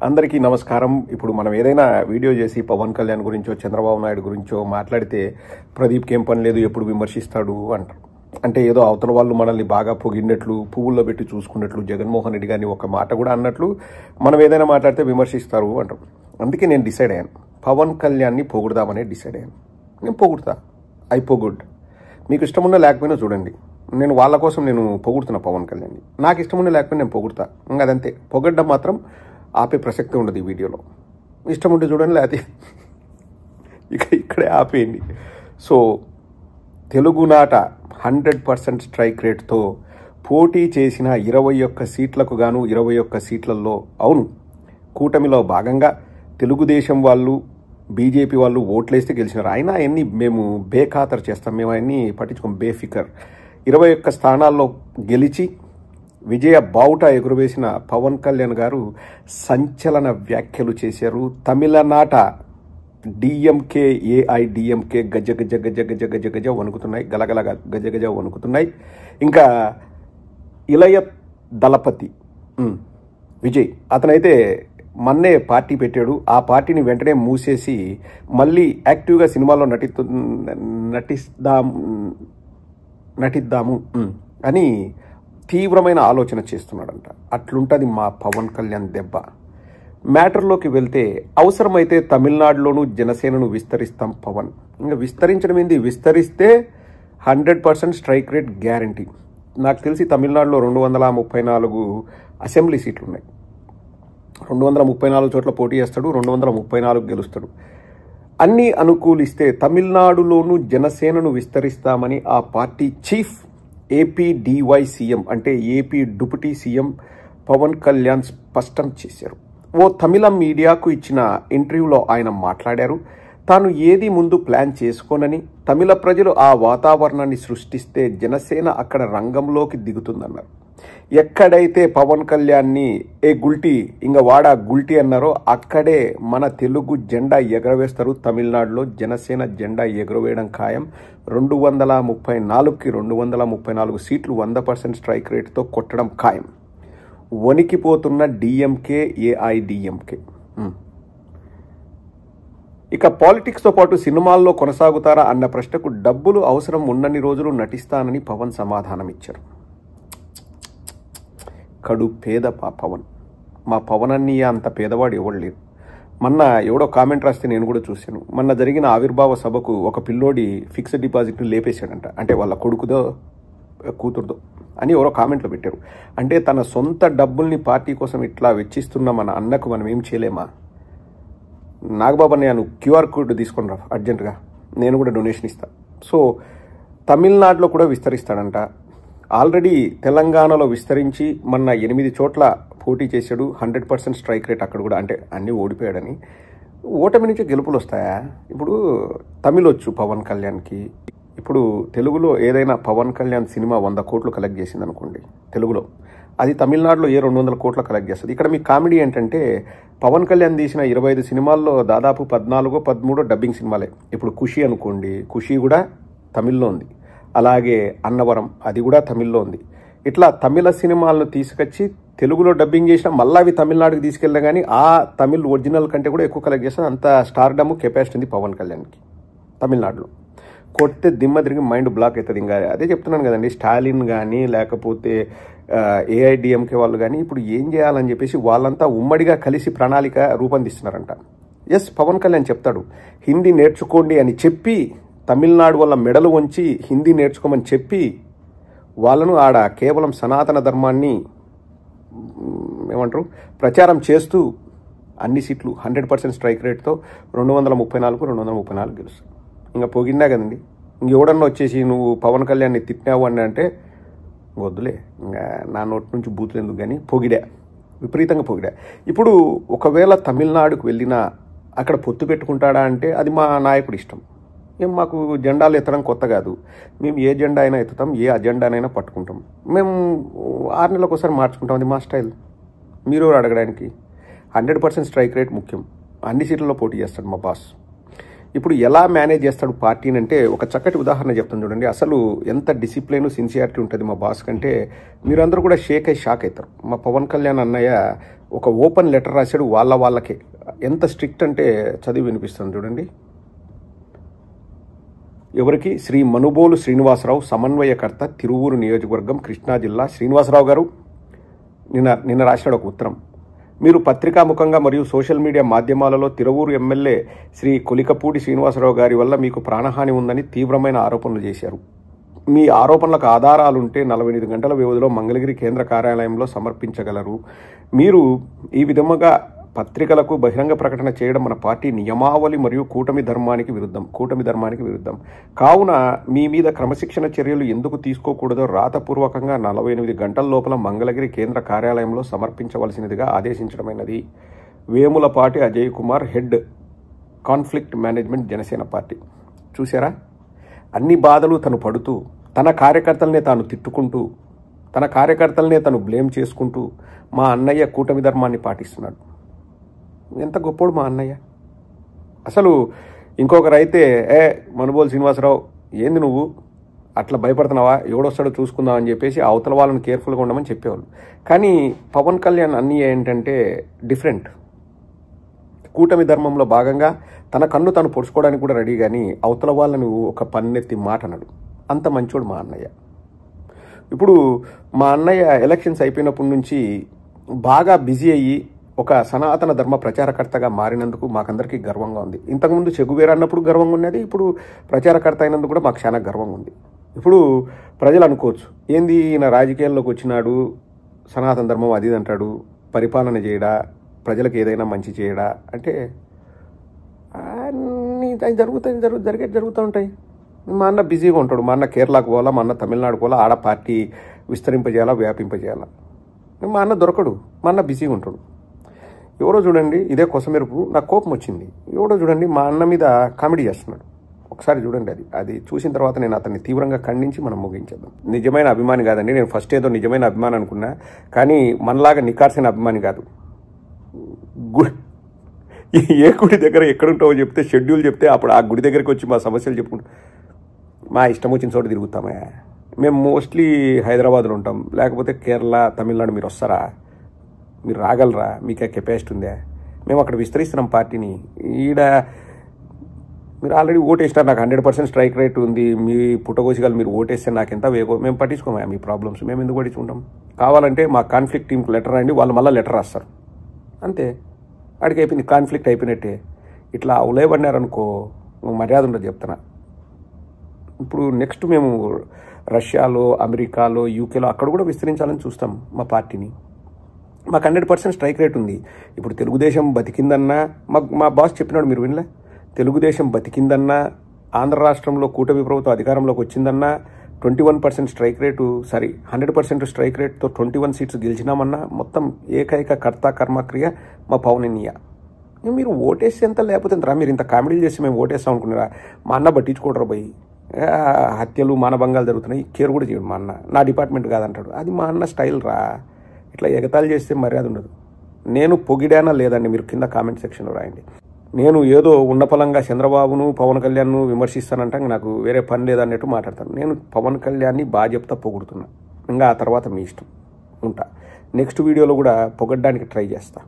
అందరికీ నమస్కారం. ఇప్పుడు మనం ఏదైనా వీడియో చేసి పవన్ కళ్యాణ్ గురించో చంద్రబాబు నాయుడు గురించో మాట్లాడితే ప్రదీప్కి ఏం పని లేదు, ఎప్పుడు విమర్శిస్తాడు అంటారు. అంటే ఏదో అవతల వాళ్ళు మనల్ని బాగా పొగిడినట్లు, పువ్వుల్లో పెట్టి చూసుకున్నట్లు, జగన్మోహన్ రెడ్డి గారిని ఒక మాట కూడా అన్నట్లు మనం ఏదైనా మాట్లాడితే విమర్శిస్తారు అంటారు. అందుకే నేను డిసైడ్ అయ్యాను, పవన్ కళ్యాణ్ని పొగుడదామనే డిసైడ్ అయ్యాను. నేను పొగుడుతా, ఐ పొగుడ్. మీకు ఇష్టమున్నా లేకపోయినా చూడండి, నేను వాళ్ళ కోసం నేను పొగుడుతున్నా పవన్ కళ్యాణ్ని. నాకు ఇష్టమున్నా లేకపోయినా నేను పొగుడుతా. ఇంకా అదంతే. పొగడ్డం మాత్రం ఆపే ప్రసక్తి ఉండదు ఈ వీడియోలో. ఇష్టం ఉంటే చూడండి, లేకపోతే ఇక్కడే ఆపేయండి. సో తెలుగునాట 100% స్ట్రైక్ రేట్తో పోటీ చేసిన 21 సీట్లకు గాను 21 సీట్లలో అవును కూటమిలో భాగంగా తెలుగుదేశం వాళ్ళు, బీజేపీ వాళ్ళు ఓట్లేస్తే గెలిచినారు. అయినా అవన్నీ మేము బేఖాతరు చేస్తాం, మేము అవన్నీ పట్టించుకోం, బేఫికర్. 21 స్థానాల్లో గెలిచి విజయ బావుట ఎగురవేసిన పవన్ కళ్యాణ్ గారు సంచలన వ్యాఖ్యలు చేశారు. తమిళనాట డిఎంకే, ఏఐడిఎంకే గజ గజ గజ గజ గజ గజ వణుకుతున్నాయి, గలగల గజ గజ వణుకుతున్నాయి. ఇంకా ఇళయ దళపతి విజయ్, అతనైతే మొన్నే పార్టీ పెట్టాడు. ఆ పార్టీని వెంటనే మూసేసి మళ్ళీ యాక్టివ్గా సినిమాలో నటిద్దాము అని తీవ్రమైన ఆలోచన చేస్తున్నాడంట. అట్లుంటుంది మా పవన్ కళ్యాణ్ దెబ్బ. మ్యాటర్లోకి వెళ్తే, అవసరమైతే తమిళనాడులోనూ జనసేనను విస్తరిస్తాం పవన్. ఇంకా విస్తరించడం ఏంది, విస్తరిస్తే 100% స్ట్రైక్ రేట్ గ్యారంటీ. నాకు తెలిసి తమిళనాడులో 234 అసెంబ్లీ సీట్లు ఉన్నాయి. 234 చోట్ల పోటీ చేస్తాడు, 234 గెలుస్తాడు. అన్నీ అనుకూలిస్తే తమిళనాడులోనూ జనసేనను విస్తరిస్తామని ఆ party chief, AP DY CM అంటే AP deputy CM Pawan Kalyan స్పష్టం చేశారు. ఓ తమిళ మీడియాకు ఇచ్చిన ఇంటర్వ్యూలో ఆయన మాట్లాడారు. తాను ఏది ముందు ప్లాన్ చేసుకోనని, తమిళ ప్రజలు ఆ వాతావరణాన్ని సృష్టిస్తే జనసేన అక్కడ రంగంలోకి దిగుతుందన్నారు. ఎక్కడైతే పవన్ కళ్యాణ్ని ఏ గుల్టీ ఇంక వాడా గుల్టీ అన్నారో అక్కడే మన తెలుగు జెండా ఎగరవేస్తారు. తమిళనాడులో జనసేన జెండా ఎగరవేయడం ఖాయం. 234కి 234 సీట్లు 100% స్ట్రైక్ రేట్తో కొట్టడం ఖాయం. వణికిపోతున్న డిఎంకే, ఏఐడిఎంకే. ఇక పాలిటిక్స్తో పాటు సినిమాల్లో కొనసాగుతారా అన్న ప్రశ్నకు డబ్బులు అవసరం ఉన్నన్ని రోజులు నటిస్తానని పవన్ సమాధానం ఇచ్చారు. కడు పేద పవన్. మా పవన్ అన్నయ్య అంత పేదవాడు ఎవడు లేరు. మొన్న ఎవడో కామెంట్ రాస్తే నేను కూడా చూశాను. మొన్న జరిగిన ఆవిర్భావ సభకు ఒక పిల్లోడి ఫిక్స్డ్ డిపాజిట్ను లేపేశాడంట. అంటే వాళ్ళ కొడుకుదో కూతురుదో అని ఎవరో కామెంట్లు పెట్టారు. అంటే తన సొంత డబ్బుల్ని పార్టీ కోసం ఇట్లా వెచ్చిస్తున్న మన అన్నకు మనం ఏం చేయలేమా? నాగబాబు అన్నయ్య, నువ్వు క్యూఆర్ కోడ్ తీసుకొని రా అర్జెంటుగా, నేను కూడా డొనేషన్ ఇస్తా. సో తమిళనాడులో కూడా విస్తరిస్తాడంట. ఆల్రెడీ తెలంగాణలో విస్తరించి మొన్న 8 చోట్ల పోటీ చేశాడు. 100% స్ట్రైక్ రేట్ అక్కడ కూడా. అంటే అన్నీ ఓడిపోయాడని. ఓటమి నుంచి గెలుపులు వస్తాయా? ఇప్పుడు తమిళ్ వచ్చు పవన్ కళ్యాణ్కి. ఇప్పుడు తెలుగులో ఏదైనా పవన్ కళ్యాణ్ సినిమా 100 కోట్లు కలెక్ట్ చేసింది అనుకోండి తెలుగులో, అది తమిళనాడులో 200 కోట్లు కలెక్ట్ చేస్తుంది. ఇక్కడ మీ కామెడీ ఏంటంటే, పవన్ కళ్యాణ్ తీసిన 25 సినిమాల్లో దాదాపు 14, 13 డబ్బింగ్ సినిమాలే. ఇప్పుడు ఖుషి అనుకోండి, ఖుషి కూడా తమిళ్లో ఉంది. అలాగే అన్నవరం, అది కూడా తమిళ్లో ఉంది. ఇట్లా తమిళ సినిమాలను తీసుకొచ్చి తెలుగులో డబ్బింగ్ చేసిన మళ్ళీ అవి తమిళనాడుకి తీసుకెళ్ళినా కానీ ఆ తమిళ్ ఒరిజినల్ కంటే కూడా ఎక్కువ కలెక్ట్ చేస్తుంది. అంత స్టార్డమ్ కెపాసిటీ ఉంది పవన్ కళ్యాణ్కి తమిళనాడులో. కొడితే దిమ్మ తిరిగి మైండ్ బ్లాక్ అవుతుంది. ఇంకా అదే చెప్తున్నాను కదండి, స్టాలిన్ కానీ లేకపోతే ఏఐడిఎంకే వాళ్ళు కానీ ఇప్పుడు ఏం చేయాలని చెప్పేసి వాళ్ళంతా ఉమ్మడిగా కలిసి ప్రణాళిక రూపొందిస్తున్నారంట. ఎస్, పవన్ కళ్యాణ్ చెప్తాడు హిందీ నేర్చుకోండి అని చెప్పి, తమిళనాడు వల్ల మెడలు వంచి హిందీ నేర్చుకోమని చెప్పి వాళ్ళను ఆడ కేవలం సనాతన ధర్మాన్ని ఏమంటారు ప్రచారం చేస్తూ అన్ని సీట్లు 100% స్ట్రైక్ రేట్తో 234 గెలుస్తాయి. ఇంకా పొగిన్నా కదండి. ఇంకెవడన్నా వచ్చేసి నువ్వు పవన్ కళ్యాణ్ని తిట్టినావు అని అంటే వద్దులే, ఇంకా నా నోటి నుంచి బూతులు ఎందుకు కానీ పొగిడా, విపరీతంగా పొగిడా. ఇప్పుడు ఒకవేళ తమిళనాడుకు వెళ్ళినా అక్కడ పొత్తు పెట్టుకుంటాడా అంటే అది మా నాయకుడి ఇష్టం. ఏం మాకు జెండాలు ఎత్తడం కొత్త కాదు. మేము ఏ జెండా అయినా ఎత్తుతాం, ఏ అజెండానైనా పట్టుకుంటాం. మేము 6 నెలలకు ఒకసారి మార్చుకుంటాం, అది మా స్టైల్. మీరు అడగడానికి 100% స్ట్రైక్ రేట్ ముఖ్యం. అన్ని సీట్లలో పోటీ చేస్తాడు మా బాస్. ఇప్పుడు ఎలా మేనేజ్ చేస్తాడు పార్టీని అంటే ఒక చక్కటి ఉదాహరణ చెప్తాను చూడండి. అసలు ఎంత డిసిప్లిన్, సిన్సియారిటీ ఉంటుంది మా బాస్ కంటే మీరందరూ కూడా షాక్ అవుతారు. మా పవన్ కళ్యాణ్ అన్నయ్య ఒక ఓపెన్ లెటర్ రాశాడు వాళ్ళకే. ఎంత స్ట్రిక్ట్ అంటే చదివి వినిపిస్తుంది చూడండి. ఎవరికి? శ్రీ మనుబోలు శ్రీనివాసరావు, సమన్వయకర్త, తిరువూరు నియోజకవర్గం, కృష్ణా జిల్లా. శ్రీనివాసరావు గారు నిన్న రాశాడు ఒక ఉత్తరం. మీరు పత్రికాముఖంగా మరియు సోషల్ మీడియా మాధ్యమాలలో తిరువూరు ఎమ్మెల్యే శ్రీ కొలికపూడి శ్రీనివాసరావు గారి వల్ల మీకు ప్రాణహాని ఉందని తీవ్రమైన ఆరోపణలు చేశారు. మీ ఆరోపణలకు ఆధారాలుంటే 48 గంటల వ్యవధిలో మంగళగిరి కేంద్ర కార్యాలయంలో సమర్పించగలరు. మీరు ఈ విధముగా పత్రికలకు బహిరంగ ప్రకటన చేయడం మన పార్టీ నియమావళి మరియు కూటమి ధర్మానికి విరుద్ధం. కావున మీ మీద క్రమశిక్షణ చర్యలు ఎందుకు తీసుకోకూడదో రాతపూర్వకంగా 48 గంటల లోపల మంగళగిరి కేంద్ర కార్యాలయంలో సమర్పించవలసినదిగా ఆదేశించడమైనది. Vemulapati Ajay Kumar, head conflict management, Janasena party. చూసారా? అన్ని బాధలు తను పడుతూ, తన కార్యకర్తలనే తాను తిట్టుకుంటూ, తన కార్యకర్తలనే తను బ్లేమ్ చేసుకుంటూ మా అన్నయ్య కూటమి ధర్మాన్ని పాటిస్తున్నాడు. ఎంత గొప్పోడు మా అన్నయ్య. అసలు ఇంకొకరైతే మనుబోలు శ్రీనివాసరావు ఏంది నువ్వు అట్లా భయపడుతున్నావా, ఎవడొస్తాడో చూసుకుందాం అని చెప్పేసి అవతల వాళ్ళని కేర్ఫుల్గా ఉండమని చెప్పేవాళ్ళు. కానీ పవన్ కళ్యాణ్ అన్నీ ఏంటంటే డిఫరెంట్. కూటమి ధర్మంలో భాగంగా తన కన్ను తను పొడుచుకోవడానికి కూడా రెడీ, కానీ అవతల వాళ్ళని ఒక పన్నెత్తి మాట అన్నాడు. అంత మంచోడు మా అన్నయ్య. ఇప్పుడు మా అన్నయ్య ఎలక్షన్స్ అయిపోయినప్పటి నుంచి బాగా బిజీ అయ్యి ఒక సనాతన ధర్మ ప్రచారకర్తగా మారినందుకు మాకందరికీ గర్వంగా ఉంది. ఇంతకుముందు చెగువేరా అన్నప్పుడు గర్వంగా ఉన్నది, ఇప్పుడు ప్రచారకర్త అయినందుకు కూడా మాకు చాలా గర్వంగా ఉంది. ఇప్పుడు ప్రజలు అనుకోవచ్చు, ఏంది ఈయన రాజకీయాల్లోకి వచ్చినాడు, సనాతన ధర్మం అది అంటాడు, పరిపాలన చేయడా, ప్రజలకు ఏదైనా మంచి చేయడా అంటే జరుగుతూ ఉంటాయి. మా అన్న బిజీగా ఉంటాడు. మా అన్న కేరళకు పోవాలా, మా అన్న తమిళనాడు పోవాలా, ఆడ పార్టీ విస్తరింపజేయాలా, వ్యాపింపజేయాలా. మా అన్న దొరకడు, మా అన్న బిజీగా ఉంటాడు. ఎవరో చూడండి, ఇదే కొసమెరుపు, నాకు కోపం వచ్చింది. ఎవడో చూడండి మా అన్న మీద కామెడీ చేస్తున్నాడు. ఒకసారి చూడండి, అది చూసిన తర్వాత నేను అతన్ని తీవ్రంగా ఖండించి మనం ముగించేద్దాం. నిజమైన అభిమాని కాదండి, నేను ఫస్ట్ ఏదో నిజమైన అభిమాని అనుకున్నా, కానీ మనలాగా నికార్సిన అభిమాని కాదు. ఏ గుడి దగ్గర ఎక్కడుంటావో చెప్తే, షెడ్యూల్ చెప్తే అప్పుడు ఆ గుడి దగ్గరికి వచ్చి మా సమస్యలు చెప్పుకుంటూ మా ఇష్టం వచ్చిన చోట తిరుగుతామే. మేము మోస్ట్లీ హైదరాబాద్లో ఉంటాం, లేకపోతే కేరళ, తమిళనాడు. మీరు వస్తారా? మీరు రాగలరా? మీకు ఆ కెపాసిటీ ఉందా? మేము అక్కడ విస్తరిస్తున్నాం పార్టీని. ఈడ మీరు ఆల్రెడీ ఓటేసినారు, నాకు 100% స్ట్రైక్ రేట్ ఉంది, మీ పుట్టగోసిగాలు మీరు ఓటేస్తే నాకు ఎంత వేగో. మేము పట్టించుకోమా మీ ప్రాబ్లమ్స్, మేము ఎందుకు పట్టించుకుంటాం? కావాలంటే మా కాన్ఫ్లిక్ట్ టీంకి లెటర్ రాయండి, వాళ్ళు మళ్ళీ లెటర్ రాస్తారు, అంతే. వాడికి అయిపోయింది, కాన్ఫ్లిక్ట్ అయిపోయినట్టే. ఇట్లా ఉలేబడినారనుకో మర్యాద ఉండదు చెప్తున్నా. ఇప్పుడు నెక్స్ట్ మేము రష్యాలో, అమెరికాలో, యూకేలో అక్కడ కూడా విస్తరించాలని చూస్తాం మా పార్టీని. మాకు 100% స్ట్రైక్ రేట్ ఉంది. ఇప్పుడు తెలుగుదేశం బతికిందన్నా, మా బాస్ చెప్పినాడు, మీరు వినలే? తెలుగుదేశం బతికిందన్నా, ఆంధ్ర రాష్ట్రంలో కూటమి ప్రభుత్వం అధికారంలోకి వచ్చిందన్నా 21% స్ట్రైక్ రేటు, 100% స్ట్రైక్ రేట్తో 21 సీట్స్ గెలిచినామన్నా మొత్తం ఏకైక కర్త కర్మక్రియ మా పవనన్నయ్య. మీరు ఓటేస్తే ఎంత, లేకపోతే ఎంత? మీరు ఇంత కామెడీలు చేసి మేము ఓటేస్తాం అనుకున్నారా? మా అన్న పట్టించుకోడరు పోయి, హత్యలు, మానభంగాలు జరుగుతున్నాయి, కేర్ కూడా చేయడు మా అన్న. నా డిపార్ట్మెంట్ కాదంటాడు. అది మా అన్న స్టైల్ రా. ఇట్లా ఎగతాళి చేస్తే మర్యాద ఉండదు. నేను పొగిడానా లేదండి మీరు కింద కామెంట్ సెక్షన్లో రాయండి. నేను ఏదో ఉన్నపలంగా చంద్రబాబును, పవన్ కళ్యాణ్ను విమర్శిస్తానంటే నాకు వేరే పని లేదన్నట్టు మాట్లాడతాను. నేను పవన్ కళ్యాణ్ని బాగా చెప్తా, పొగుడుతున్నా. ఇంకా ఆ తర్వాత మీ ఇష్టం. ఉంటా. నెక్స్ట్ వీడియోలో కూడా పొగడ్డానికి ట్రై చేస్తా.